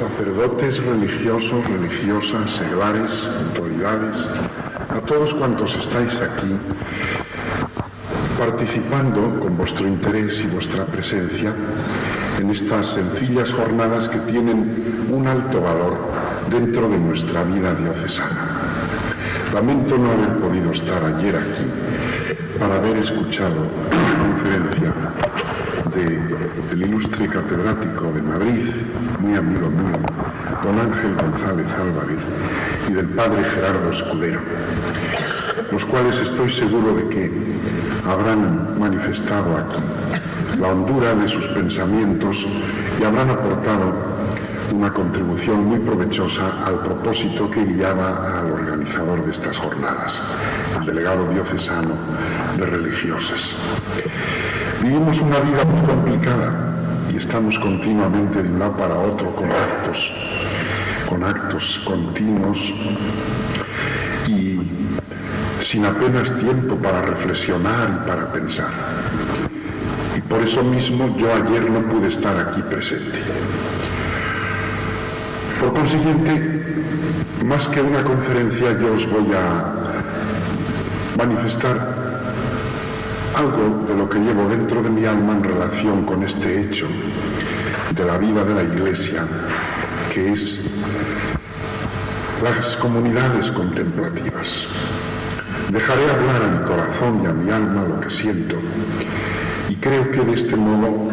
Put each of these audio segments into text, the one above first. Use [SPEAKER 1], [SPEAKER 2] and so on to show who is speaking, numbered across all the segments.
[SPEAKER 1] sacerdotes religiosos, religiosas, seglares, autoridades, a todos cuantos estáis aquí participando con vuestro interés y vuestra presencia en estas sencillas jornadas que tienen un alto valor dentro de nuestra vida diocesana. Lamento no haber podido estar ayer aquí para haber escuchado la conferencia del ilustre catedrático de Madrid, muy amigo mío, don Ángel González Álvarez, y del padre Gerardo Escudero, los cuales estoy seguro de que habrán manifestado aquí la hondura de sus pensamientos y habrán aportado una contribución muy provechosa al propósito que guiaba al organizador de estas jornadas, el delegado diocesano de religiosas. Vivimos una vida muy complicada y estamos continuamente de un lado para otro con actos continuos y sin apenas tiempo para reflexionar y para pensar. Y por eso mismo yo ayer no pude estar aquí presente. Por consiguiente, más que una conferencia, yo os voy a manifestar algo de lo que llevo dentro de mi alma en relación con este hecho de la vida de la Iglesia, que es las comunidades contemplativas. Dejaré hablar a mi corazón y a mi alma lo que siento, y creo que de este modo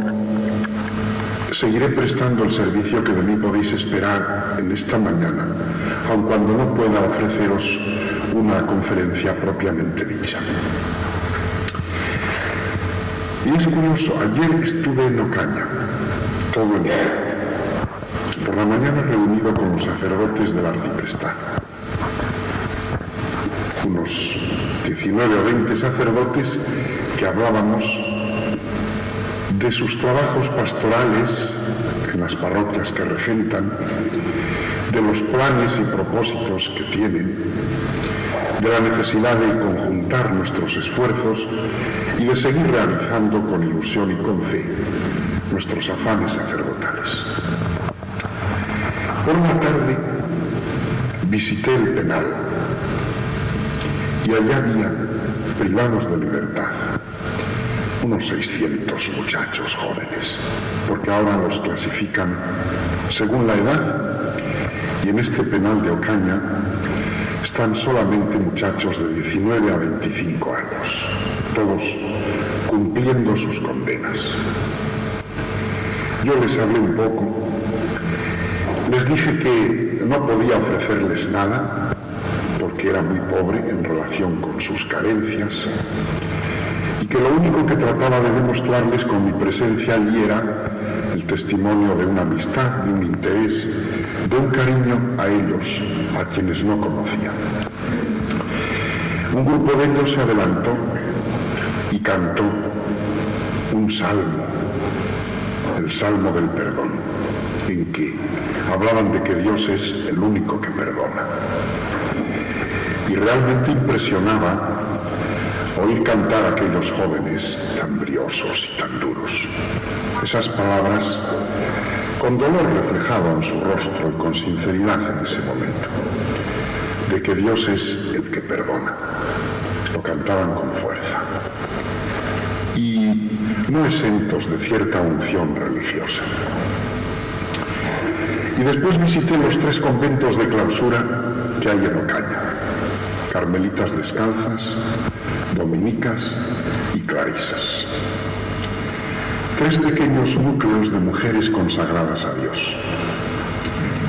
[SPEAKER 1] seguiré prestando el servicio que de mí podéis esperar en esta mañana, aun cuando no pueda ofreceros una conferencia propiamente dicha. Y es curioso, ayer estuve en Ocaña, todo el día, por la mañana reunido con los sacerdotes del arciprestado. Unos 19 o 20 sacerdotes que hablábamos de sus trabajos pastorales en las parroquias que regentan, de los planes y propósitos que tienen, de la necesidad de conjuntar nuestros esfuerzos y de seguir realizando con ilusión y con fe nuestros afanes sacerdotales. Por una tarde visité el penal y allá había, privados de libertad, unos 600 muchachos jóvenes, porque ahora los clasifican según la edad, y en este penal de Ocaña están solamente muchachos de 19 a 25 años, todos cumpliendo sus condenas. Yo les hablé un poco, les dije que no podía ofrecerles nada, porque era muy pobre en relación con sus carencias, y que lo único que trataba de demostrarles con mi presencia allí era el testimonio de una amistad, de un interés, de un cariño a ellos, a quienes no conocía. Un grupo de ellos se adelantó y cantó un salmo, el Salmo del Perdón, en que hablaban de que Dios es el único que perdona. Y realmente impresionaba oír cantar a aquellos jóvenes tan briosos y tan duros. Esas palabras con dolor reflejado en su rostro y con sinceridad en ese momento, de que Dios es el que perdona. Lo cantaban con fuerza. Y no exentos de cierta unción religiosa. Y después visité los 3 conventos de clausura que hay en Ocaña: Carmelitas Descalzas, Dominicas y Clarisas. 3 pequeños núcleos de mujeres consagradas a Dios,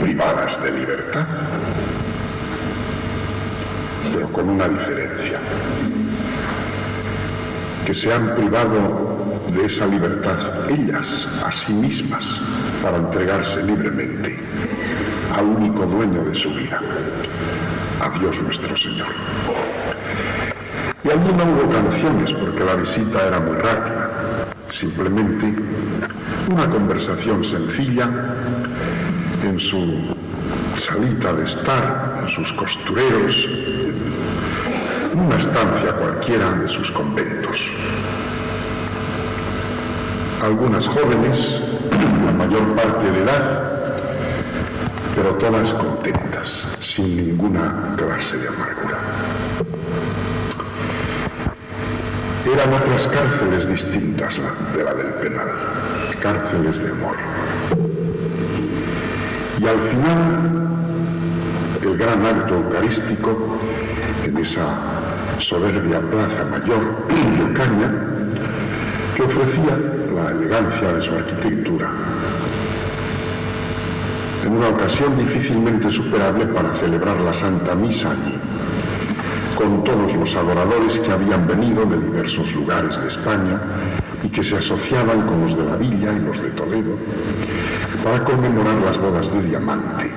[SPEAKER 1] privadas de libertad, pero con una diferencia, que se han privado de esa libertad ellas, a sí mismas, para entregarse libremente al único dueño de su vida, a Dios nuestro Señor. Y allí no hubo canciones porque la visita era muy rápida, simplemente una conversación sencilla en su salita de estar, en sus costureros, en una estancia cualquiera de sus conventos. Algunas jóvenes, la mayor parte de edad, pero todas contentas, sin ninguna clase de amargura. Eran otras cárceles distintas de la del penal, cárceles de amor. Y al final, el gran acto eucarístico, en esa soberbia plaza mayor de Ocaña, que ofrecía la elegancia de su arquitectura, en una ocasión difícilmente superable para celebrar la Santa Misa allí, con todos los adoradores que habían venido de diversos lugares de España y que se asociaban con los de la Villa y los de Toledo para conmemorar las bodas de Diamante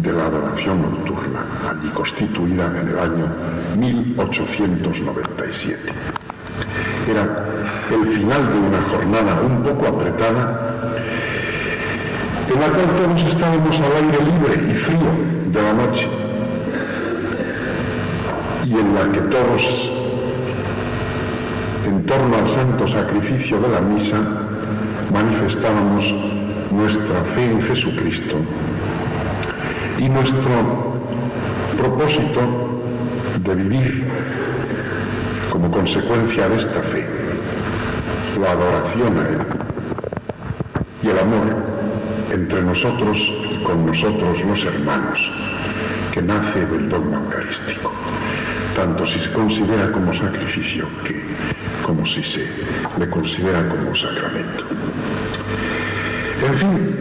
[SPEAKER 1] de la adoración nocturna, allí constituida en el año 1897. Era el final de una jornada un poco apretada, en la cual todos estábamos al aire libre y frío de la noche, y en la que todos, en torno al santo sacrificio de la misa, manifestábamos nuestra fe en Jesucristo y nuestro propósito de vivir como consecuencia de esta fe la adoración a Él y el amor entre nosotros y con nosotros los hermanos, que nace del dogma eucarístico, tanto si se considera como sacrificio como si se le considera como sacramento. En fin,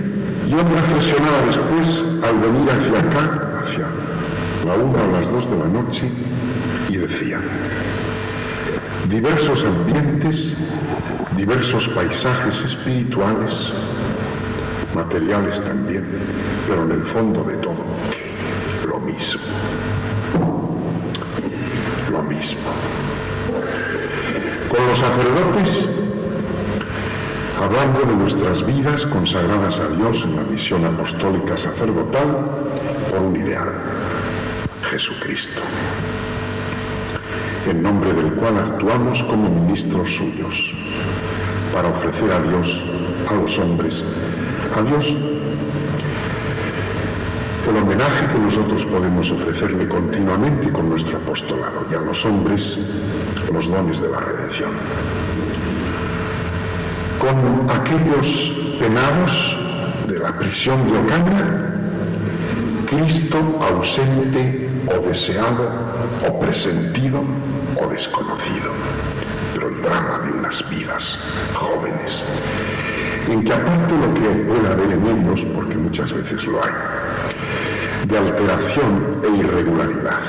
[SPEAKER 1] yo me reflexionaba después al venir hacia acá, hacia la 1 o las 2 de la noche, y decía: diversos ambientes, diversos paisajes espirituales, materiales también, pero en el fondo de todo, lo mismo. Lo mismo. Con los sacerdotes, hablando de nuestras vidas consagradas a Dios en la misión apostólica sacerdotal por un ideal, Jesucristo, en nombre del cual actuamos como ministros suyos, para ofrecer a Dios, a los hombres, a Dios, el homenaje que nosotros podemos ofrecerle continuamente con nuestro apostolado, y a los hombres los dones de la redención. Con aquellos penados de la prisión de Ocaña, Cristo ausente o deseado o presentido o desconocido, pero el drama de unas vidas jóvenes, en que aparte lo que puede haber en ellos, porque muchas veces lo hay, de alteración e irregularidad,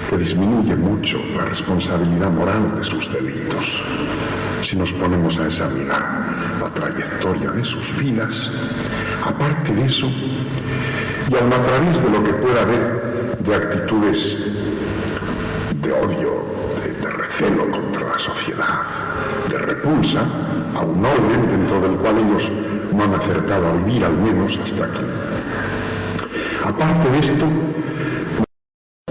[SPEAKER 1] que disminuye mucho la responsabilidad moral de sus delitos. Si nos ponemos a examinar la trayectoria de sus vidas, aparte de eso, y aun a través de lo que pueda haber de actitudes de odio, de recelo contra la sociedad, de repulsa a un orden dentro del cual ellos no han acertado a vivir, al menos hasta aquí. Aparte de esto,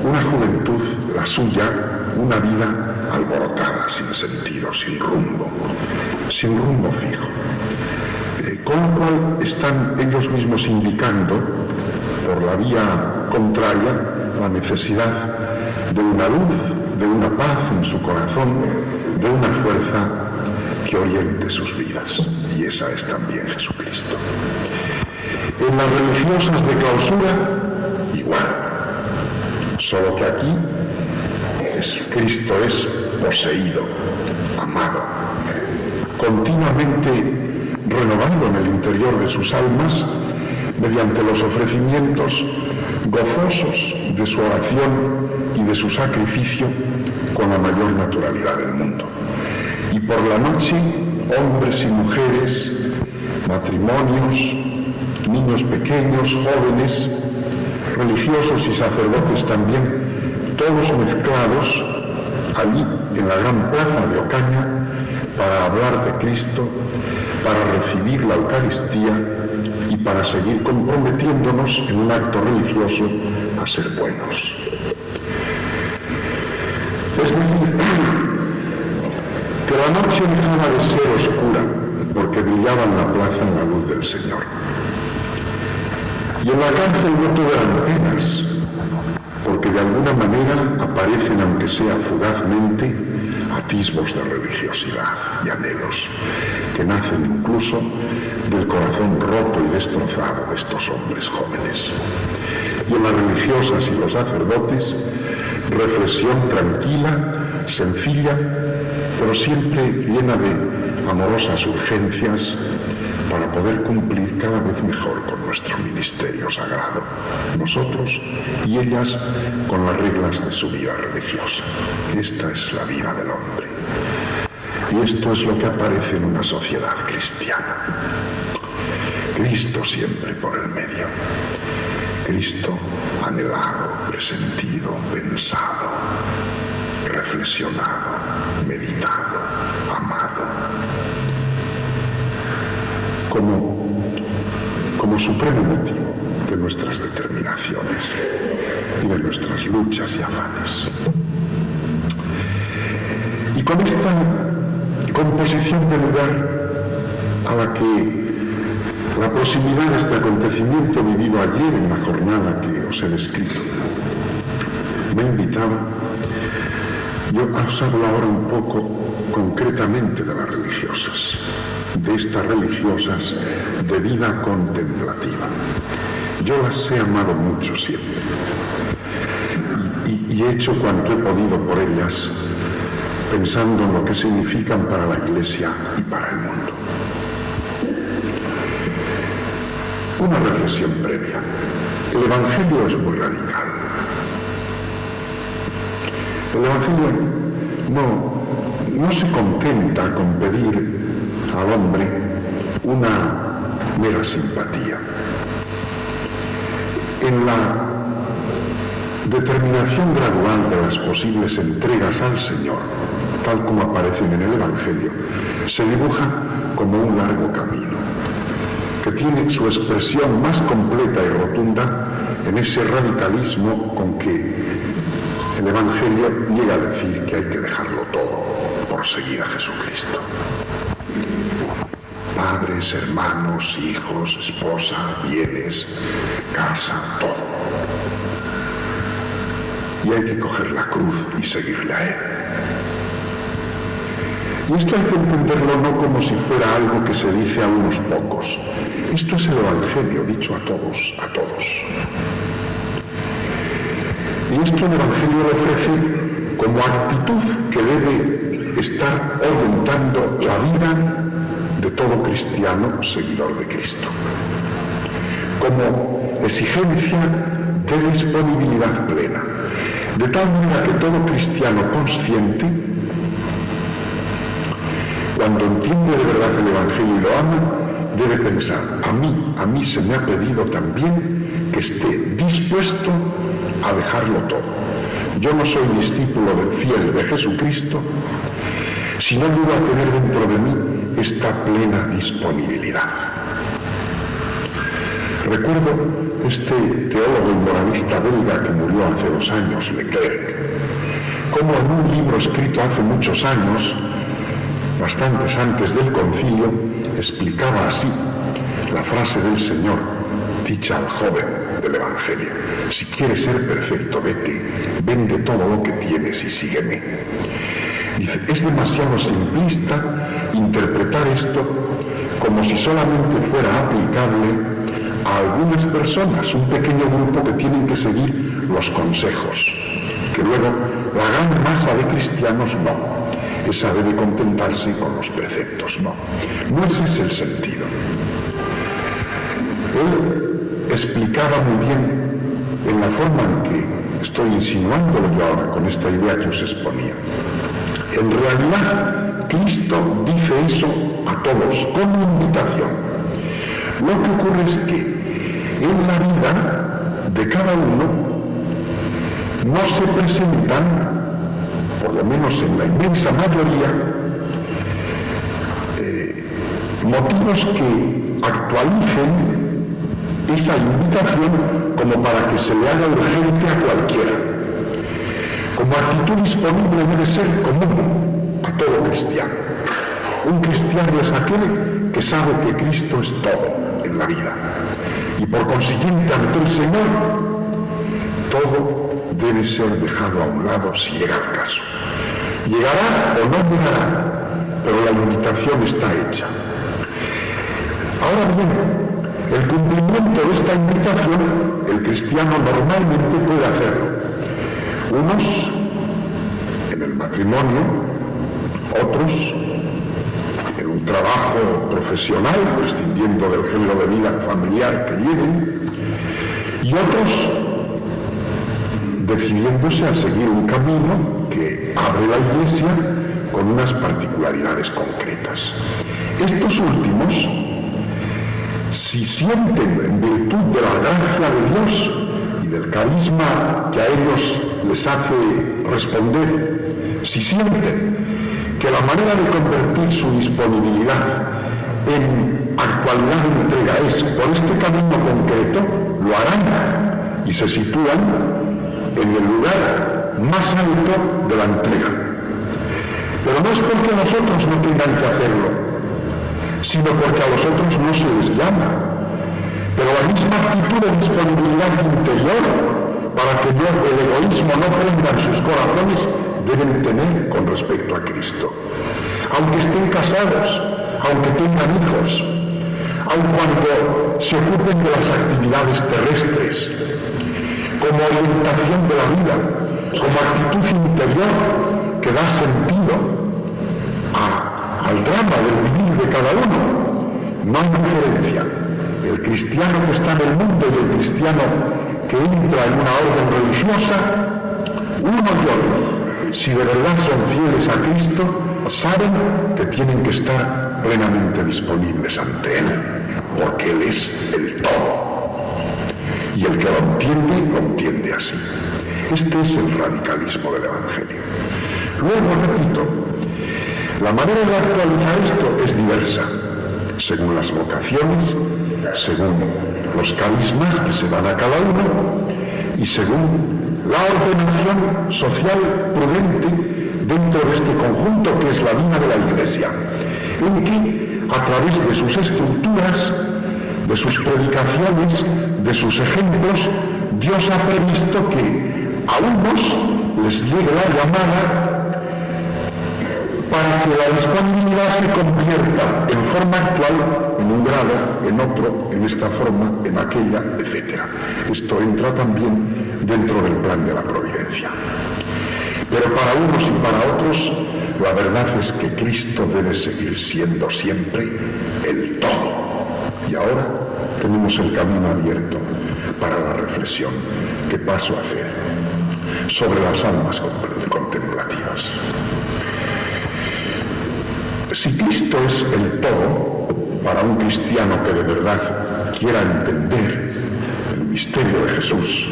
[SPEAKER 1] una juventud, la suya, una vida alborotada, sin sentido, sin rumbo fijo. Con lo cual están ellos mismos indicando, por la vía contraria, la necesidad de una luz, de una paz en su corazón, de una fuerza que oriente sus vidas. Y esa es también Jesucristo. En las religiosas de clausura, igual. Solo que aquí Cristo es poseído, amado, continuamente renovado en el interior de sus almas mediante los ofrecimientos gozosos de su oración y de su sacrificio con la mayor naturalidad del mundo. Y por la noche, hombres y mujeres, matrimonios, niños pequeños, jóvenes, religiosos y sacerdotes también, todos mezclados allí en la gran plaza de Ocaña para hablar de Cristo, para recibir la Eucaristía y para seguir comprometiéndonos en un acto religioso a ser buenos. Es decir, que la noche dejaba de ser oscura porque brillaba en la plaza en la luz del Señor. Y en la cárcel no todo eran penas, porque de alguna manera aparecen, aunque sea fugazmente, atisbos de religiosidad y anhelos, que nacen incluso del corazón roto y destrozado de estos hombres jóvenes. Y en las religiosas y los sacerdotes, reflexión tranquila, sencilla, pero siempre llena de amorosas urgencias para poder cumplir cada vez mejor con nuestro ministerio sagrado, nosotros y ellas con las reglas de su vida religiosa. Esta es la vida del hombre. Y esto es lo que aparece en una sociedad cristiana. Cristo siempre por el medio. Cristo anhelado, presentido, pensado, reflexionado, meditado, amado. Como supremo motivo de nuestras determinaciones y de nuestras luchas y afanes. Y con esta composición de lugar a la que la proximidad de este acontecimiento vivido ayer en la jornada que os he descrito me invitaba, yo os hablo ahora un poco concretamente de las religiosas, de estas religiosas de vida contemplativa. Yo las he amado mucho siempre y he hecho cuanto he podido por ellas, pensando en lo que significan para la Iglesia y para el mundo. Una reflexión previa. El Evangelio es muy radical. El Evangelio no se contenta con pedir al hombre una mera simpatía. En la determinación gradual de las posibles entregas al Señor, tal como aparecen en el Evangelio, se dibuja como un largo camino, que tiene su expresión más completa y rotunda en ese radicalismo con que el Evangelio llega a decir que hay que dejarlo todo por seguir a Jesucristo. Padres, hermanos, hijos, esposa, bienes, casa, todo. Y hay que coger la cruz y seguirle a Él. Y esto hay que entenderlo no como si fuera algo que se dice a unos pocos. Esto es el Evangelio dicho a todos, a todos. Y esto el Evangelio lo ofrece como actitud que debe estar orientando la vida de todo cristiano seguidor de Cristo, como exigencia de disponibilidad plena, de tal manera que todo cristiano consciente, cuando entiende de verdad el Evangelio y lo ama, debe pensar, a mí se me ha pedido también que esté dispuesto a dejarlo todo. Yo no soy discípulo fiel de Jesucristo si no llego a tener dentro de mí esta plena disponibilidad. Recuerdo este teólogo y moralista belga que murió hace 2 años, Leclerc, como en un libro escrito hace muchos años, bastantes antes del concilio, explicaba así la frase del Señor, dicha al joven del Evangelio: si quieres ser perfecto, vete, vende todo lo que tienes y sígueme. Dice, es demasiado simplista interpretar esto como si solamente fuera aplicable a algunas personas, un pequeño grupo que tienen que seguir los consejos, que luego la gran masa de cristianos no. Esa debe contentarse con los preceptos, no ese es el sentido. Él explicaba muy bien en la forma en que estoy insinuándolo yo ahora con esta idea que os exponía. En realidad, Cristo dice eso a todos como invitación. Lo que ocurre es que en la vida de cada uno no se presentan, por lo menos en la inmensa mayoría, motivos que actualicen esa invitación como para que se le haga urgente a cualquiera. Como actitud disponible debe ser común a todo cristiano. Un cristiano es aquel que sabe que Cristo es todo en la vida, Y por consiguiente, ante el Señor, todo debe ser dejado a un lado si llega el caso. Llegará o no llegará, pero la invitación está hecha. Ahora bien, el cumplimiento de esta invitación, el cristiano normalmente puede hacerlo. Unos en el matrimonio, otros en un trabajo profesional, prescindiendo del género de vida familiar que lleven, y otros decidiéndose a seguir un camino que abre la Iglesia con unas particularidades concretas. Estos últimos, si sienten en virtud de la gracia de Dios y del carisma que a ellos les hace responder, si sienten que la manera de convertir su disponibilidad en actualidad de entrega es por este camino concreto, lo harán y se sitúan en el lugar más alto de la entrega. Pero no es porque los otros no tengan que hacerlo, sino porque a los otros no se les llama. Pero la misma actitud de disponibilidad interior para que el egoísmo no prenda en sus corazones deben tener con respecto a Cristo. Aunque estén casados, aunque tengan hijos, aun cuando se ocupen de las actividades terrestres, como orientación de la vida, como actitud interior que da sentido al drama del vivir de cada uno. No hay diferencia. El cristiano que está en el mundo y el cristiano que entra en una orden religiosa, uno y otro, si de verdad son fieles a Cristo, saben que tienen que estar plenamente disponibles ante Él, porque Él es el todo. Y el que lo entiende así. Este es el radicalismo del Evangelio. Luego, repito, la manera de actualizar esto es diversa, según las vocaciones, según los carismas que se dan a cada uno y según la ordenación social prudente dentro de este conjunto que es la vida de la Iglesia, en que a través de sus estructuras, de sus predicaciones, de sus ejemplos, Dios ha previsto que a unos les llegue la llamada para que la disponibilidad se convierta en forma actual, en un grado, en otro, en esta forma, en aquella, etc. Esto entra también dentro del plan de la providencia. Pero para unos y para otros, la verdad es que Cristo debe seguir siendo siempre el todo. Y ahora tenemos el camino abierto para la reflexión. ¿Qué paso a hacer sobre las almas contemplativas? Si Cristo es el todo, para un cristiano que de verdad quiera entender el misterio de Jesús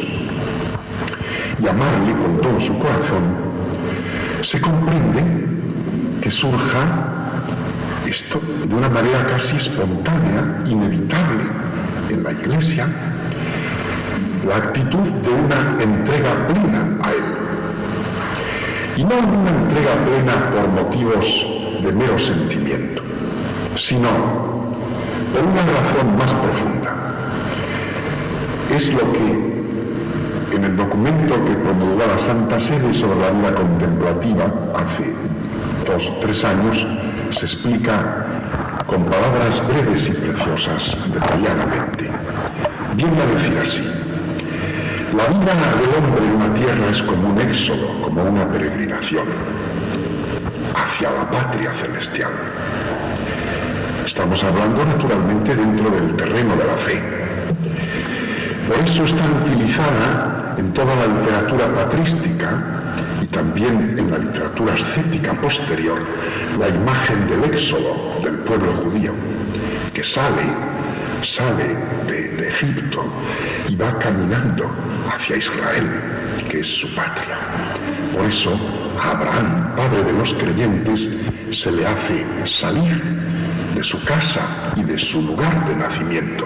[SPEAKER 1] y amarle con todo su corazón, se comprende que surja esto de una manera casi espontánea, inevitable en la Iglesia, la actitud de una entrega plena a Él. Y no una entrega plena por motivos de mero sentimiento, sino por una razón más profunda. Es lo que en el documento que promulgó la Santa Sede sobre la vida contemplativa hace 2 o 3 años se explica con palabras breves y preciosas, detalladamente. Viene a decir así: la vida del hombre en la tierra es como un éxodo, como una peregrinación hacia la patria celestial. Estamos hablando naturalmente dentro del terreno de la fe. Por eso está utilizada en toda la literatura patrística y también en la literatura ascética posterior la imagen del éxodo del pueblo judío, que sale de Egipto y va caminando hacia Israel, que es su patria. Por eso a Abraham, padre de los creyentes, se le hace salir de su casa y de su lugar de nacimiento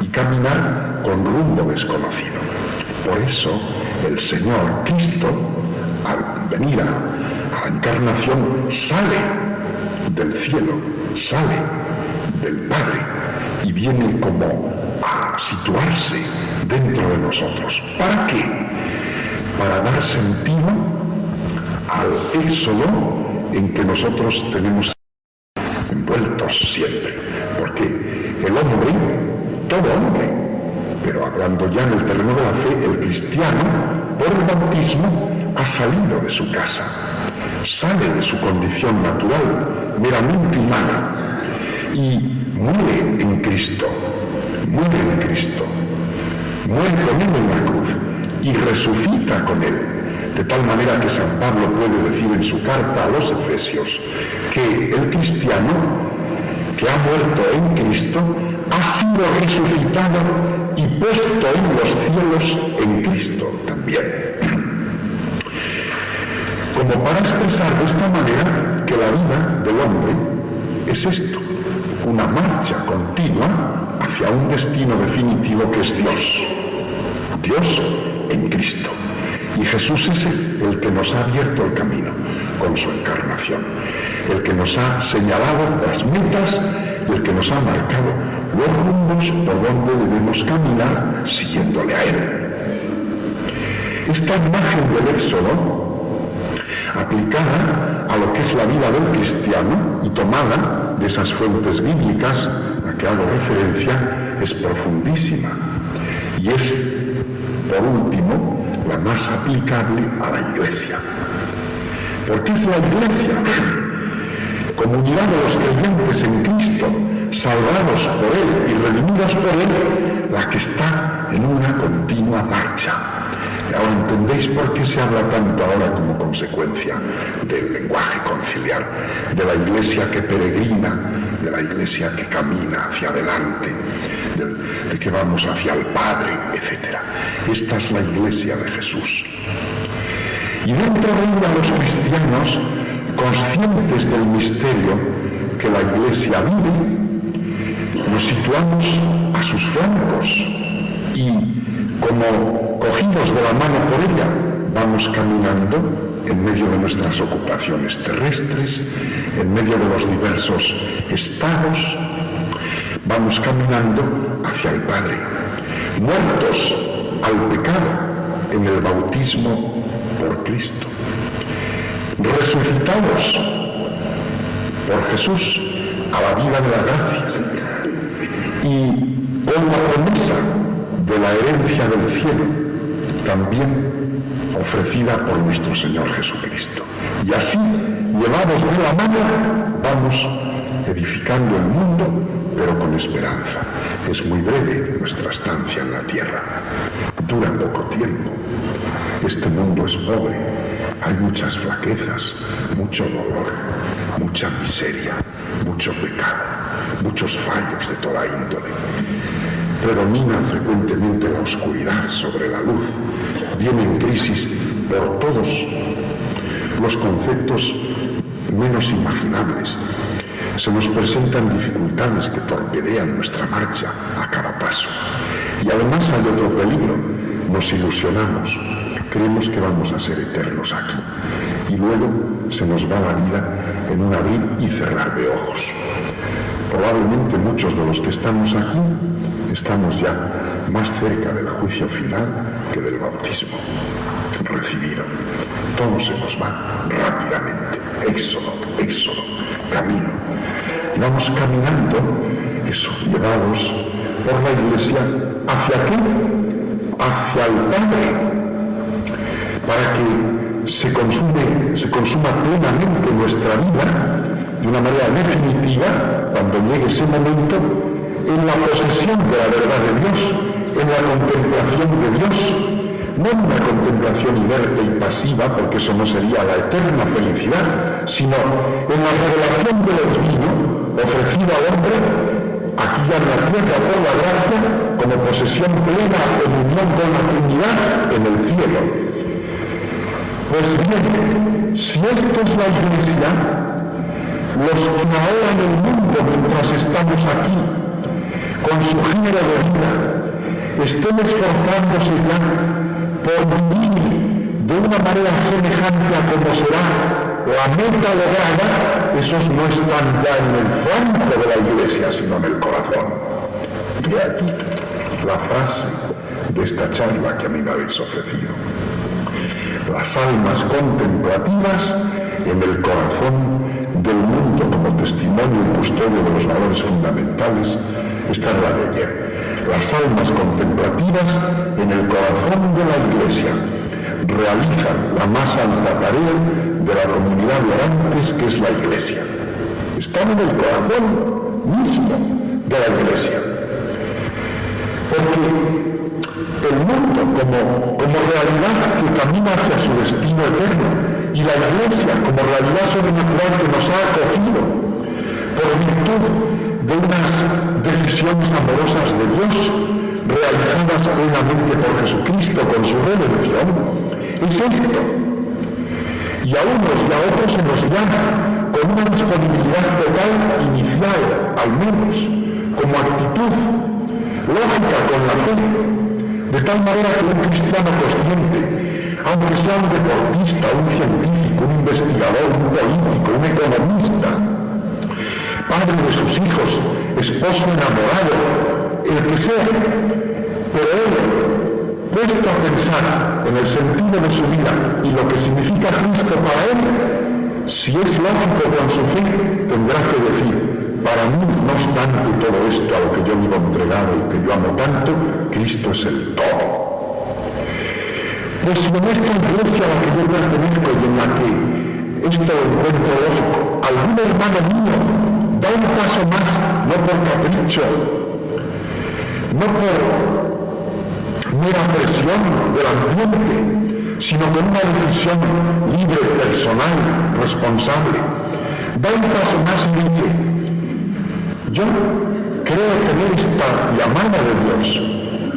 [SPEAKER 1] y caminar con rumbo desconocido. Por eso el Señor Cristo, al venir a la encarnación, sale del cielo, sale del Padre y viene como a situarse dentro de nosotros. ¿Para qué? Para dar sentido al éxodo en que nosotros tenemos envueltos siempre. Porque el hombre, todo hombre, pero hablando ya en el terreno de la fe, el cristiano, por el bautismo, ha salido de su casa, sale de su condición natural, meramente humana, y muere en Cristo, muere con Él en la cruz y resucita con Él, de tal manera que San Pablo puede decir en su carta a los Efesios que el cristiano que ha muerto en Cristo ha sido resucitado y puesto en los cielos en Cristo también. Como para expresar de esta manera que la vida del hombre es esto, una marcha continua hacia un destino definitivo que es Dios. Dios en Cristo. Y Jesús es el que nos ha abierto el camino con su encarnación, el que nos ha señalado las metas y el que nos ha marcado los rumbos por donde debemos caminar siguiéndole a Él. Esta imagen del Éxodo, aplicada a lo que es la vida del cristiano y tomada de esas fuentes bíblicas a que hago referencia, es profundísima y es, por último, la más aplicable a la Iglesia. Porque es la Iglesia, comunidad de los creyentes en Cristo, salvados por Él y redimidos por Él, la que está en una continua marcha. Ahora entendéis por qué se habla tanto ahora como consecuencia del lenguaje conciliar, de la Iglesia que peregrina, de la Iglesia que camina hacia adelante, de que vamos hacia el Padre, etc. Esta es la Iglesia de Jesús. Y dentro de ella los cristianos, conscientes del misterio que la Iglesia vive, nos situamos a sus flancos y, como cogidos de la mano por ella, vamos caminando en medio de nuestras ocupaciones terrestres, en medio de los diversos estados, vamos caminando hacia el Padre, muertos al pecado en el bautismo por Cristo, resucitados por Jesús a la vida de la gracia y con la promesa de la herencia del cielo también ofrecida por nuestro Señor Jesucristo. Y así, llevados de la mano, vamos edificando el mundo, pero con esperanza. Es muy breve nuestra estancia en la tierra, dura poco tiempo. Este mundo es pobre, hay muchas flaquezas, mucho dolor, mucha miseria, mucho pecado, muchos fallos de toda índole. Predomina frecuentemente la oscuridad sobre la luz, viene en crisis por todos los conceptos menos imaginables. Se nos presentan dificultades que torpedean nuestra marcha a cada paso. Y además hay otro peligro, nos ilusionamos, creemos que vamos a ser eternos aquí y luego se nos va la vida en un abrir y cerrar de ojos. Probablemente muchos de los que estamos aquí estamos ya más cerca del juicio final que del bautismo recibido. Todo se nos va rápidamente. Éxodo, camino. Y vamos caminando, llevados por la Iglesia, ¿hacia qué? Hacia el Padre, para que se consuma plenamente nuestra vida de una manera definitiva, cuando llegue ese momento, en la posesión de la verdad de Dios, en la contemplación de Dios, no en una contemplación inerte y pasiva, porque eso no sería la eterna felicidad, sino en la revelación de lo divino, ofrecido al hombre, aquí ya en la tierra por la gracia, como posesión plena en unión con la Trinidad en el cielo. Pues bien, si esto es la Iglesia, los que ahora en el mundo, mientras estamos aquí, con su género de vida, estén esforzándose ya por vivir de una manera semejante a como será la meta lograda, esos no están ya en el flanco de la Iglesia, sino en el corazón. Y aquí la frase de esta charla que a mí me habéis ofrecido. Las almas contemplativas en el corazón del mundo como testimonio y custodio de los valores fundamentales. Esta es la de ayer. Las almas contemplativas en el corazón de la Iglesia realizan la más alta tarea de la comunidad de orantes, que es la Iglesia. Están en el corazón mismo de la Iglesia. Porque el mundo como realidad que camina hacia su destino eterno y la Iglesia como realidad sobrenatural que nos ha acogido por virtud de unas decisiones amorosas de Dios realizadas plenamente por Jesucristo con su redención, es esto. Y a unos y a otros se nos llama con una disponibilidad total inicial, al menos, como actitud lógica con la fe, de tal manera que un cristiano consciente, aunque sea un deportista, un científico, un investigador, un político, un economista, padre de sus hijos, esposo enamorado, el que sea, pero él, puesto a pensar en el sentido de su vida y lo que significa Cristo para él, si es lógico con su fe, tendrá que decir: para mí, no obstante todo esto a lo que yo vivo entregado y que yo amo tanto, Cristo es el todo. Pues si en esta Iglesia a la que yo pertenezco y en la que esto lo encuentro lógico, algún hermano mío da un paso más, no por capricho, no por mera presión del ambiente, sino con una decisión libre, personal, responsable, da un paso más y dice: yo creo tener esta llamada de Dios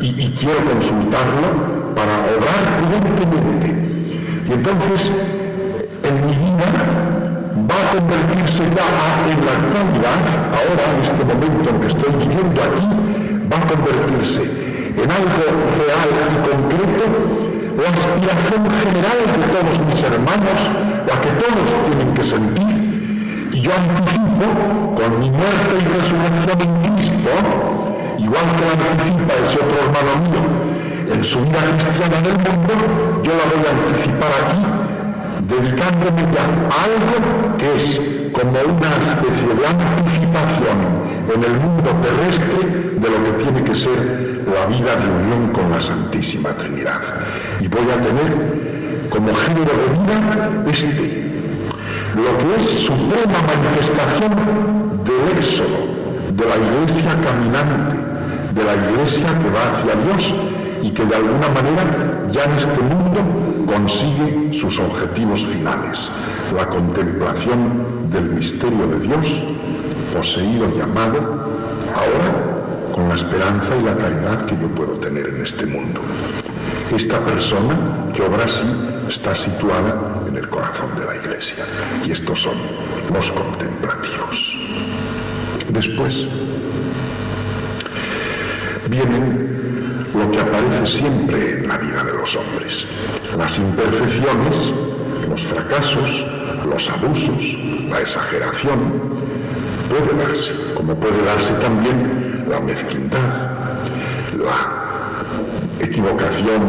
[SPEAKER 1] y quiero consultarlo para obrar prudentemente. Y entonces, en mi vida va a convertirse ya en la actualidad, ahora, en este momento en que estoy viviendo aquí, va a convertirse en algo real y concreto, la aspiración general de todos mis hermanos, la que todos tienen que sentir. Y yo anticipo, con mi muerte y resurrección en Cristo, igual que la anticipa ese otro hermano mío en su vida cristiana en el mundo, yo la voy a anticipar aquí, dedicándome ya a algo que es como una especie de anticipación en el mundo terrestre de lo que tiene que ser la vida de unión con la Santísima Trinidad. Y voy a tener como género de vida lo que es suprema manifestación del éxodo, de la Iglesia caminante, de la Iglesia que va hacia Dios y que de alguna manera ya en este mundo consigue sus objetivos finales, la contemplación del misterio de Dios, poseído y amado, ahora con la esperanza y la caridad que yo puedo tener en este mundo. Esta persona que obra así está situada en el corazón de la Iglesia, y estos son los contemplativos. Después vienen lo que aparece siempre en la vida de los hombres: las imperfecciones, los fracasos, los abusos, la exageración. Puede darse, como puede darse también la mezquindad, la equivocación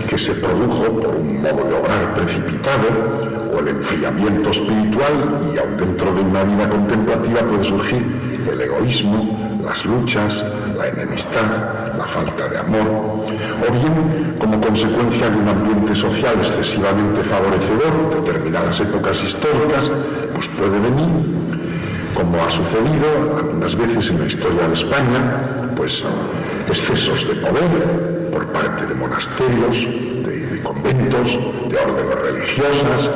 [SPEAKER 1] que se produjo por un modo de obrar precipitado, o el enfriamiento espiritual, y aun dentro de una vida contemplativa puede surgir el egoísmo, las luchas, la enemistad, la falta de amor, o bien como consecuencia de un ambiente social excesivamente favorecedor, determinadas épocas históricas, pues puede venir, como ha sucedido algunas veces en la historia de España, pues excesos de poder por parte de monasterios, de conventos, de órdenes religiosas.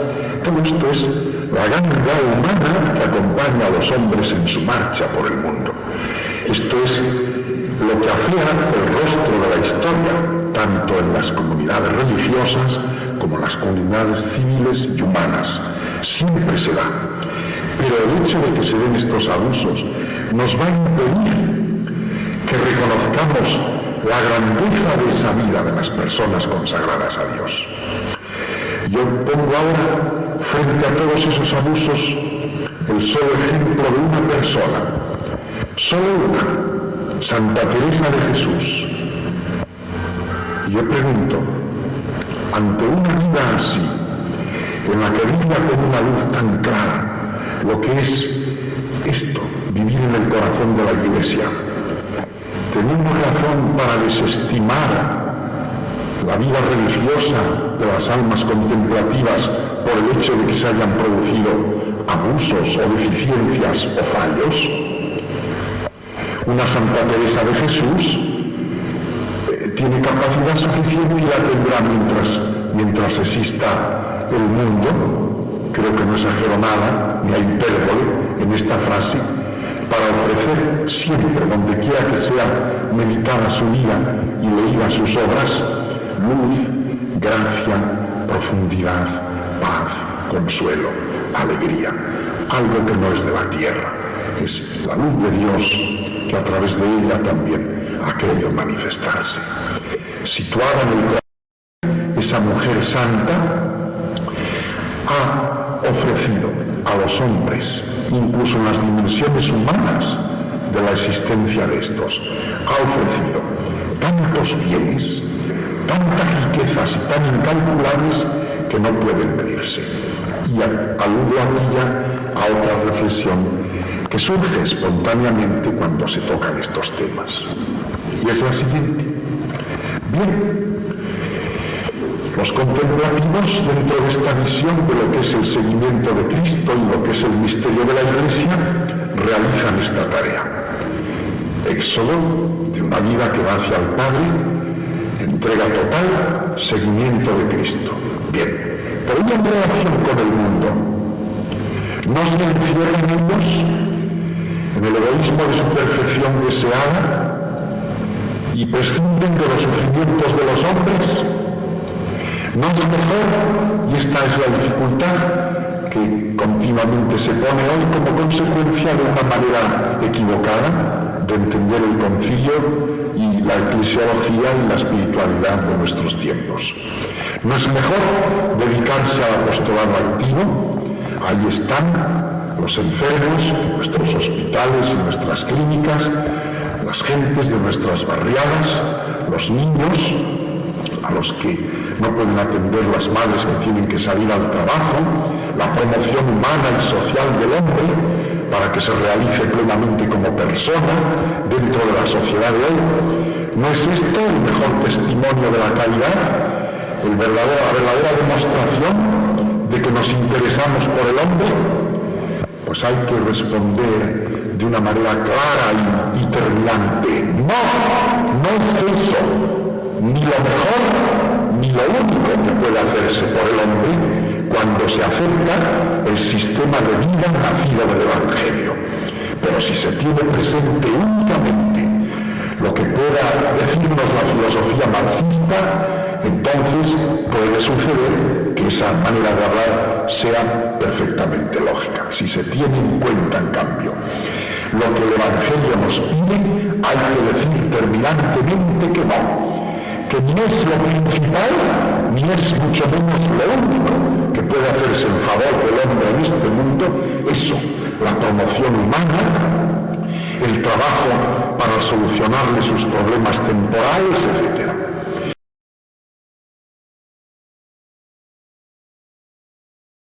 [SPEAKER 1] Todo esto es la ganga humana que acompaña a los hombres en su marcha por el mundo. Esto es lo que afea el rostro de la historia, tanto en las comunidades religiosas como en las comunidades civiles y humanas. Siempre se da. Pero el hecho de que se den estos abusos nos va a impedir que reconozcamos la grandeza de esa vida de las personas consagradas a Dios. Yo pongo ahora, frente a todos esos abusos, el solo ejemplo de una persona, solo una, Santa Teresa de Jesús. Y yo pregunto, ante una vida así, en la que brilla con una luz tan clara lo que es esto, vivir en el corazón de la Iglesia, ¿tenemos razón para desestimar la vida religiosa de las almas contemplativas por el hecho de que se hayan producido abusos o deficiencias o fallos? Una Santa Teresa de Jesús tiene capacidad suficiente y la tendrá mientras exista el mundo. Creo que no exagero nada, ni hay hipérbole en esta frase, para ofrecer siempre, donde quiera que sea meditada su vida y leída sus obras, luz, gracia, profundidad, paz, consuelo, alegría, algo que no es de la tierra, es la luz de Dios que a través de ella también ha querido manifestarse. Situada en el corazón, esa mujer santa ha ofrecido a los hombres, incluso en las dimensiones humanas de la existencia de estos, ha ofrecido tantos bienes, tantas riquezas y tan incalculables que no pueden medirse. Y aludo aquí ya a otra reflexión que surge espontáneamente cuando se tocan estos temas. Y es la siguiente. Bien, los contemplativos, dentro de esta visión de lo que es el seguimiento de Cristo y lo que es el misterio de la Iglesia, realizan esta tarea. Éxodo de una vida que va hacia el Padre, entrega total, seguimiento de Cristo. Bien, pero una relación con el mundo. No se encierran ellos en el egoísmo de su perfección deseada y prescinden de los sufrimientos de los hombres. No es mejor, y esta es la dificultad que continuamente se pone hoy como consecuencia de una manera equivocada de entender el concilio y la eclesiología y la espiritualidad de nuestros tiempos. ¿No es mejor dedicarse al apostolado activo? Ahí están los enfermos, nuestros hospitales y nuestras clínicas, las gentes de nuestras barriadas, los niños, a los que no pueden atender las madres que tienen que salir al trabajo, la promoción humana y social del hombre para que se realice plenamente como persona dentro de la sociedad de hoy. ¿No es esto el mejor testimonio de la caridad? La verdadera demostración de que nos interesamos por el hombre. Pues hay que responder de una manera clara y terminante. No es eso ni lo mejor ni lo único que puede hacerse por el hombre cuando se acepta el sistema de vida nacido del Evangelio. Pero si se tiene presente únicamente lo que pueda decirnos la filosofía marxista, entonces puede suceder que esa manera de hablar sea perfectamente lógica. Si se tiene en cuenta, en cambio, lo que el Evangelio nos pide, hay que decir terminantemente que no, que ni es lo principal, ni es mucho menos lo único que puede hacerse en favor del hombre en este mundo, eso, la promoción humana, el trabajo para solucionarle sus problemas temporales, etc.